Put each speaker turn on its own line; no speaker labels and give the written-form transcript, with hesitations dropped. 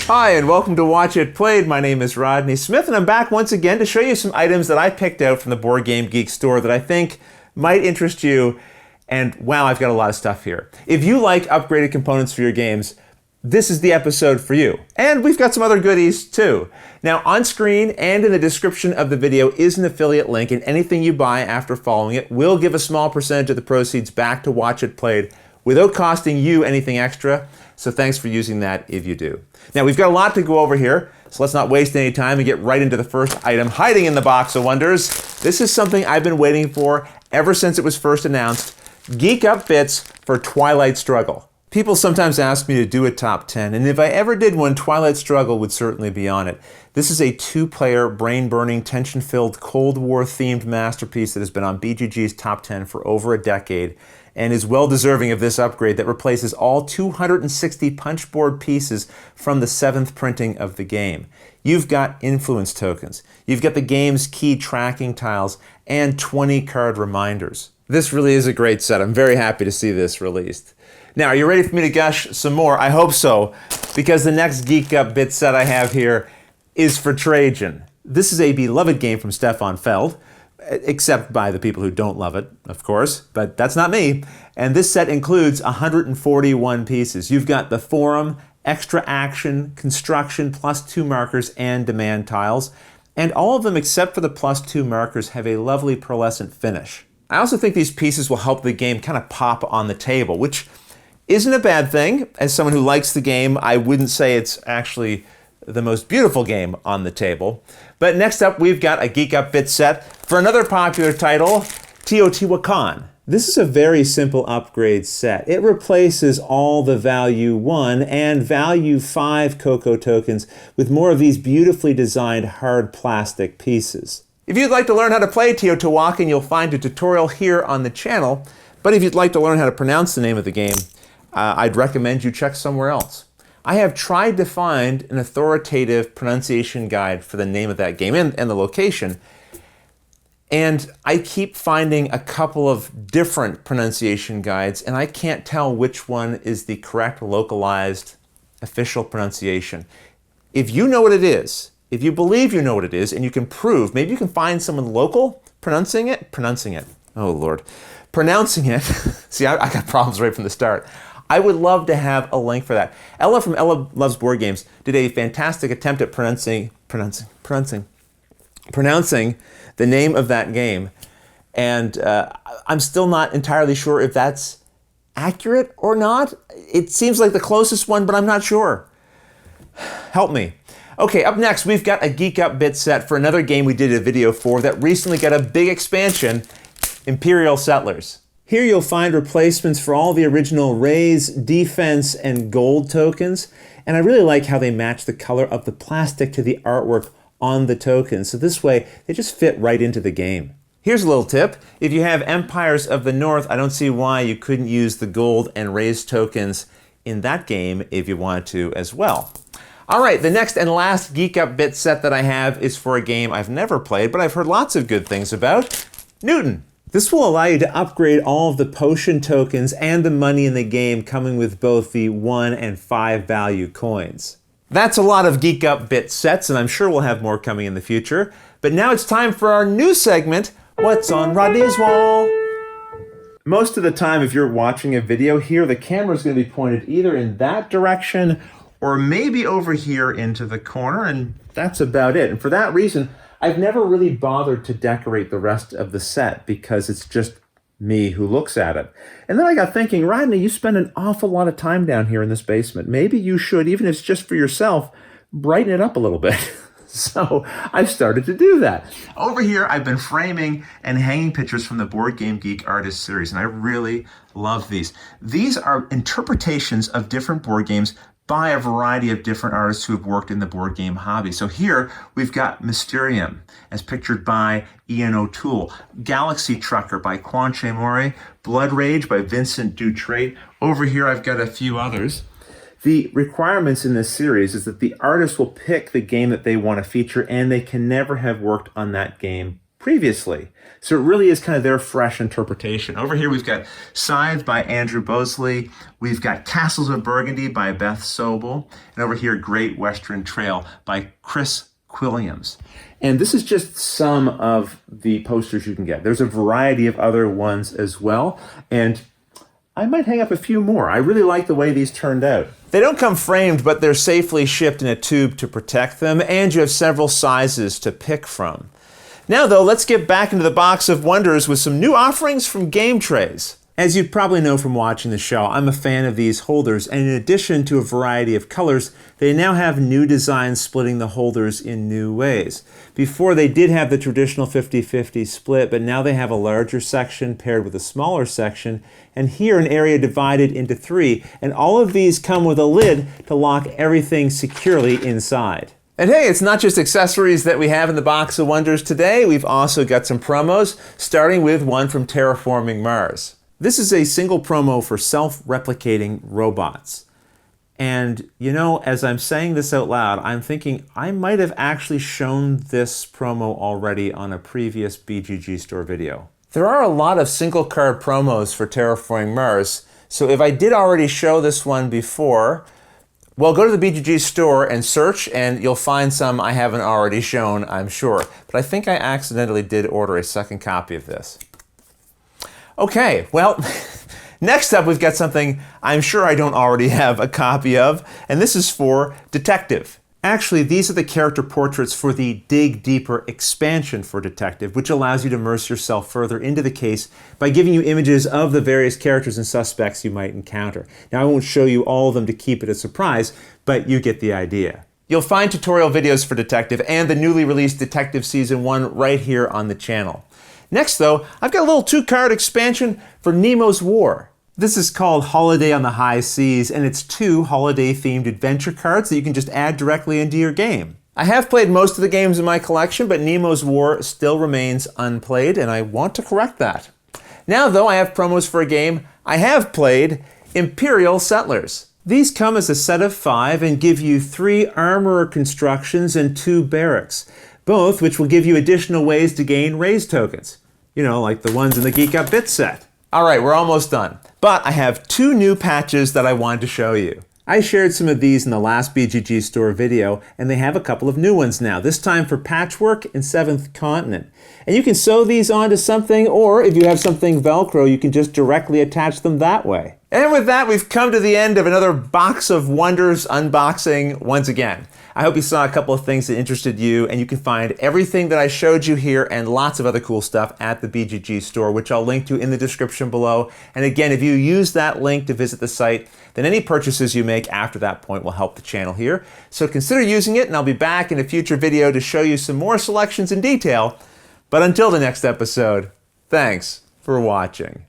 Hi, and welcome to Watch It Played. My name is Rodney Smith, and I'm back once again to show you some items that I picked out from the Board Game Geek store that I think might interest you. And wow, I've got a lot of stuff here. If you like upgraded components for your games, this is the episode for you. And we've got some other goodies too. Now, on screen and in the description of the video is an affiliate link, and anything you buy after following it will give a small percentage of the proceeds back to Watch It Played without costing you anything extra. So thanks for using that if you do. Now, we've got a lot to go over here, so let's not waste any time and get right into the first item hiding in the box of wonders. This is something I've been waiting for ever since it was first announced. Geek Up Bits for Twilight Struggle. People sometimes ask me to do a top 10, and if I ever did one, Twilight Struggle would certainly be on it. This is a two-player, brain-burning, tension-filled, Cold War-themed masterpiece that has been on BGG's top 10 for over a decade, and is well deserving of this upgrade that replaces all 260 punchboard pieces from the 7th printing of the game. You've got influence tokens, you've got the game's key tracking tiles, and 20 card reminders. This really is a great set. I'm very happy to see this released. Now, are you ready for me to gush some more? I hope so, because the next Geek Up Bit set I have here is for Trajan. This is a beloved game from Stefan Feld, except by the people who don't love it, of course, but that's not me. And this set includes 141 pieces. You've got the forum, extra action, construction, +2 markers, and demand tiles. And all of them, except for the +2 markers, have a lovely pearlescent finish. I also think these pieces will help the game kind of pop on the table, which isn't a bad thing. As someone who likes the game, I wouldn't say it's actually the most beautiful game on the table. But next up, we've got a Geek Up Bit set for another popular title, Teotihuacan. This is a very simple upgrade set. It replaces all the Value 1 and Value 5 Coco tokens with more of these beautifully designed hard plastic pieces. If you'd like to learn how to play Teotihuacan, you'll find a tutorial here on the channel. But if you'd like to learn how to pronounce the name of the game, I'd recommend you check somewhere else. I have tried to find an authoritative pronunciation guide for the name of that game and the location, and I keep finding a couple of different pronunciation guides, and I can't tell which one is the correct localized official pronunciation. If you know what it is, if you believe you know what it is, and you can prove, maybe you can find someone local pronouncing it, oh Lord, pronouncing it, see, I got problems right from the start. I would love to have a link for that. Ella from Ella Loves Board Games did a fantastic attempt at pronouncing the name of that game, and I'm still not entirely sure if that's accurate or not. It seems like the closest one, but I'm not sure. Help me. Okay, up next, we've got a Geek Up Bit set for another game we did a video for that recently got a big expansion, Imperial Settlers. Here you'll find replacements for all the original raise, defense, and gold tokens, and I really like how they match the color of the plastic to the artwork on the tokens, so this way they just fit right into the game. Here's a little tip. If you have Empires of the North, I don't see why you couldn't use the gold and raise tokens in that game if you wanted to as well. All right, the next and last Geek Up Bit set that I have is for a game I've never played, but I've heard lots of good things about, Newton. This will allow you to upgrade all of the potion tokens and the money in the game coming with both the 1 and 5 value coins. That's a lot of Geek Up Bit sets, and I'm sure we'll have more coming in the future. But now it's time for our new segment, What's on Rodney's Wall? Most of the time, if you're watching a video here, the camera is going to be pointed either in that direction or maybe over here into the corner, and that's about it. And for that reason, I've never really bothered to decorate the rest of the set because it's just me who looks at it. And then I got thinking, Rodney, you spend an awful lot of time down here in this basement. Maybe you should, even if it's just for yourself, brighten it up a little bit. So I've started to do that. Over here, I've been framing and hanging pictures from the Board Game Geek Artist Series, and I really love these. These are interpretations of different board games by a variety of different artists who have worked in the board game hobby. So here we've got Mysterium, as pictured by Ian O'Toole, Galaxy Trucker by Quanche Mori, Blood Rage by Vincent Dutrait. Over here I've got a few others. The requirements in this series is that the artist will pick the game that they want to feature, and they can never have worked on that game previously. So it really is kind of their fresh interpretation. Over here we've got Scythe by Andrew Bosley. We've got Castles of Burgundy by Beth Sobel. And over here, Great Western Trail by Chris Quilliams. And this is just some of the posters you can get. There's a variety of other ones as well. And I might hang up a few more. I really like the way these turned out. They don't come framed, but they're safely shipped in a tube to protect them, and you have several sizes to pick from. Now though, let's get back into the box of wonders with some new offerings from Game Trays. As you probably know from watching the show, I'm a fan of these holders, and in addition to a variety of colors, they now have new designs splitting the holders in new ways. Before, they did have the traditional 50-50 split, but now they have a larger section paired with a smaller section, and here an area divided into 3, and all of these come with a lid to lock everything securely inside. And hey, it's not just accessories that we have in the box of wonders today. We've also got some promos, starting with one from Terraforming Mars. This is a single promo for self-replicating robots. And you know, as I'm saying this out loud, I'm thinking I might have actually shown this promo already on a previous BGG store video. There are a lot of single card promos for Terraforming Mars, so if I did already show this one before, well, go to the BGG store and search, and you'll find some I haven't already shown, I'm sure. But I think I accidentally did order a second copy of this. Okay, well, next up we've got something I'm sure I don't already have a copy of, and this is for Detective. Actually, these are the character portraits for the Dig Deeper expansion for Detective, which allows you to immerse yourself further into the case by giving you images of the various characters and suspects you might encounter. Now, I won't show you all of them to keep it a surprise, but you get the idea. You'll find tutorial videos for Detective and the newly released Detective Season 1 right here on the channel. Next though, I've got a little 2-card expansion for Nemo's War. This is called Holiday on the High Seas, and it's 2 holiday-themed adventure cards that you can just add directly into your game. I have played most of the games in my collection, but Nemo's War still remains unplayed, and I want to correct that. Now though, I have promos for a game I have played, Imperial Settlers. These come as a set of 5 and give you 3 armorer constructions and 2 barracks, both which will give you additional ways to gain raise tokens. You know, like the ones in the Geek Up Bits set. Alright, we're almost done. But I have 2 new patches that I wanted to show you. I shared some of these in the last BGG store video, and they have a couple of new ones now, this time for Patchwork and 7th Continent. And you can sew these onto something, or if you have something Velcro, you can just directly attach them that way. And with that, we've come to the end of another Box of Wonders unboxing once again. I hope you saw a couple of things that interested you, and you can find everything that I showed you here and lots of other cool stuff at the BGG store, which I'll link to in the description below. And again, if you use that link to visit the site, then any purchases you make after that point will help the channel here. So consider using it, and I'll be back in a future video to show you some more selections in detail. But until the next episode, thanks for watching.